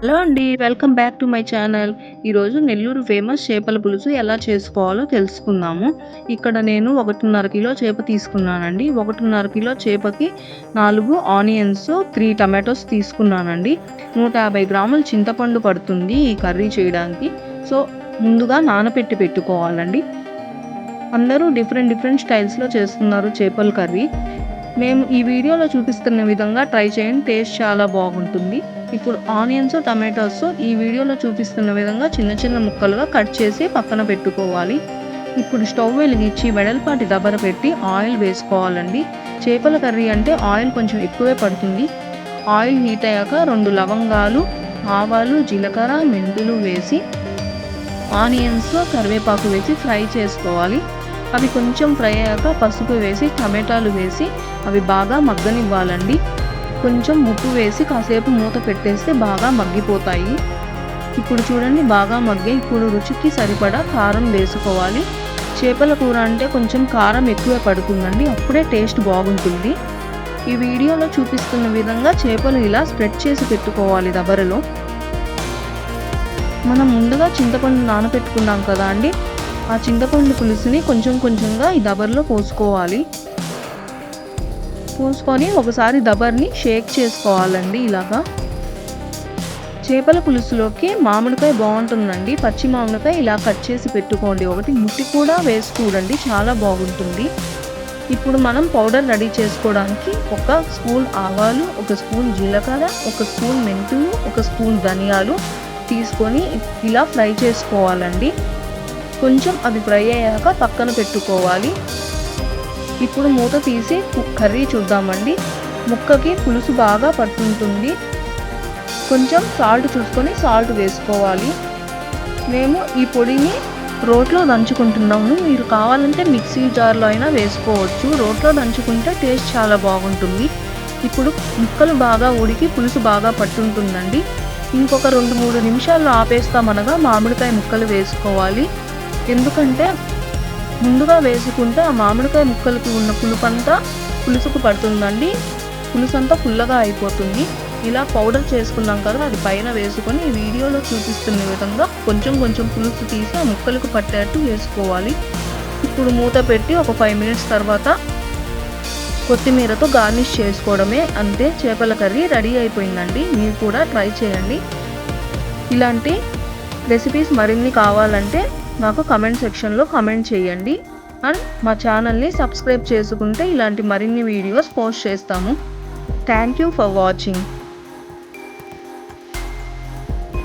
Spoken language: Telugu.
హలో అండి. Welcome back to my channel. ఈరోజు నెల్లూరు ఫేమస్ చేపల పులుసు ఎలా చేసుకోవాలో తెలుసుకుందాము. ఇక్కడ నేను 1.5 కిలో చేప తీసుకున్నానండి. 1.5 కిలో చేపకి 4 ఆనియన్స్, 3 టమాటోస్ తీసుకున్నానండి. 150 గ్రాముల చింతపండు పడుతుంది ఈ కర్రీ చేయడానికి. సో, ముందుగా నానబెట్టి పెట్టుకోవాలండి. అందరూ డిఫరెంట్ స్టైల్స్‌లో చేస్తున్నారు చేపల కర్రీ. మేము ఈ వీడియోలో చూపిస్తున్న విధంగా ట్రై చేయండి. టేస్ట్ చాలా బాగుంటుంది. ఇప్పుడు ఆనియన్స్, టమాటోస్ ఈ వీడియోలో చూపిస్తున్న విధంగా చిన్న ముక్కలుగా కట్ చేసి పక్కన పెట్టుకోవాలి. ఇప్పుడు స్టవ్ వెలిగించి వెడల్పాటి దబర పెట్టి ఆయిల్ వేసుకోవాలండి. చేపల కర్రీ అంటే ఆయిల్ కొంచెం ఎక్కువే పడుతుంది. ఆయిల్ హీట్ అయ్యాక 2 లవంగాలు, ఆవాలు, జీలకర్ర, మెంతులు వేసి ఆనియన్స్, కరివేపాకు వేసి ఫ్రై చేసుకోవాలి. అవి కొంచెం ఫ్రై అయ్యాక పసుపు వేసి టమాటాలు వేసి అవి బాగా మగ్గనివ్వాలండి. కొంచెం ఉప్పు వేసి కాసేపు మూత పెట్టేస్తే బాగా మగ్గిపోతాయి. ఇప్పుడు చూడండి బాగా మగ్గాయి. ఇప్పుడు రుచికి సరిపడా కారం వేసుకోవాలి. చేపల కూర అంటే కొంచెం కారం ఎక్కువే పడుతుందండి. అప్పుడే టేస్ట్ బాగుంటుంది. ఈ వీడియోలో చూపిస్తున్న విధంగా చేపలు ఇలా స్ప్రెడ్ చేసి పెట్టుకోవాలి దబరలో. మనం ముందుగా చింతపండు నానబెట్టుకున్నాం కదా అండి, ఆ చింతపండు పులుసుని కొంచెంగా ఈ దబర్లో పోసుకోవాలి. పోసుకొని ఒకసారి దబర్ని షేక్ చేసుకోవాలండి ఇలాగా. చేపల పులుసులోకి మామిడికాయ బాగుంటుందండి. పచ్చి మామిడికాయ ఇలా కట్ చేసి పెట్టుకోండి. ఒకటి ముట్టి కూడా వేసి చూడండి, చాలా బాగుంటుంది. ఇప్పుడు మనం పౌడర్ రెడీ చేసుకోవడానికి 1 స్పూన్ ఆవాలు, 1 స్పూన్ జీలకర్ర, 1 స్పూన్ మెంతులు, 1 స్పూన్ ధనియాలు తీసుకొని ఇలా ఫ్రై చేసుకోవాలండి. కొంచెం అవి ఫ్రై అయ్యాక పక్కన పెట్టుకోవాలి. ఇప్పుడు మూత తీసి కర్రీ చూద్దామండి. ముక్కకి పులుసు బాగా పట్టుతుంది. కొంచెం సాల్ట్ చూసుకొని సాల్ట్ వేసుకోవాలి. మేము ఈ పొడిని రోట్లో దంచుకుంటున్నాము. మీరు కావాలంటే మిక్సీ జార్లో అయినా వేసుకోవచ్చు. రోట్లో దంచుకుంటే టేస్ట్ చాలా బాగుంటుంది. ఇప్పుడు ముక్కలు బాగా ఉడికి పులుసు బాగా పట్టుంటుందండి. ఇంకొక 2-3 నిమిషాల్లో ఆపేస్తామనగా మామిడికాయ ముక్కలు వేసుకోవాలి. ఎందుకంటే ముందుగా వేసుకుంటే ఆ మామిడికాయ ముక్కలకి ఉన్న పులుపంతా పులుసుకు పడుతుందండి. పులుసంతా పుల్లగా అయిపోతుంది. ఇలా పౌడర్ చేసుకున్నాం కదా, అది పైన వేసుకొని ఈ వీడియోలో చూపిస్తున్న విధంగా కొంచెం పులుసు తీసి ఆ ముక్కలకు పట్టేట్టు వేసుకోవాలి. ఇప్పుడు మూత పెట్టి ఒక 5 మినిట్స్ తర్వాత కొత్తిమీరతో గార్నిష్ చేసుకోవడమే. అంతే, చేపల కర్రీ రెడీ అయిపోయిందండి. మీరు కూడా ట్రై చేయండి. ఇలాంటి రెసిపీస్ మరిన్ని కావాలంటే నాకు కమెంట్ సెక్షన్లో కమెంట్ చేయండి. అండ్ మా ఛానల్ని సబ్స్క్రైబ్ చేసుకుంటే ఇలాంటి మరిన్ని వీడియోస్ పోస్ట్ చేస్తాము. Thank you for watching.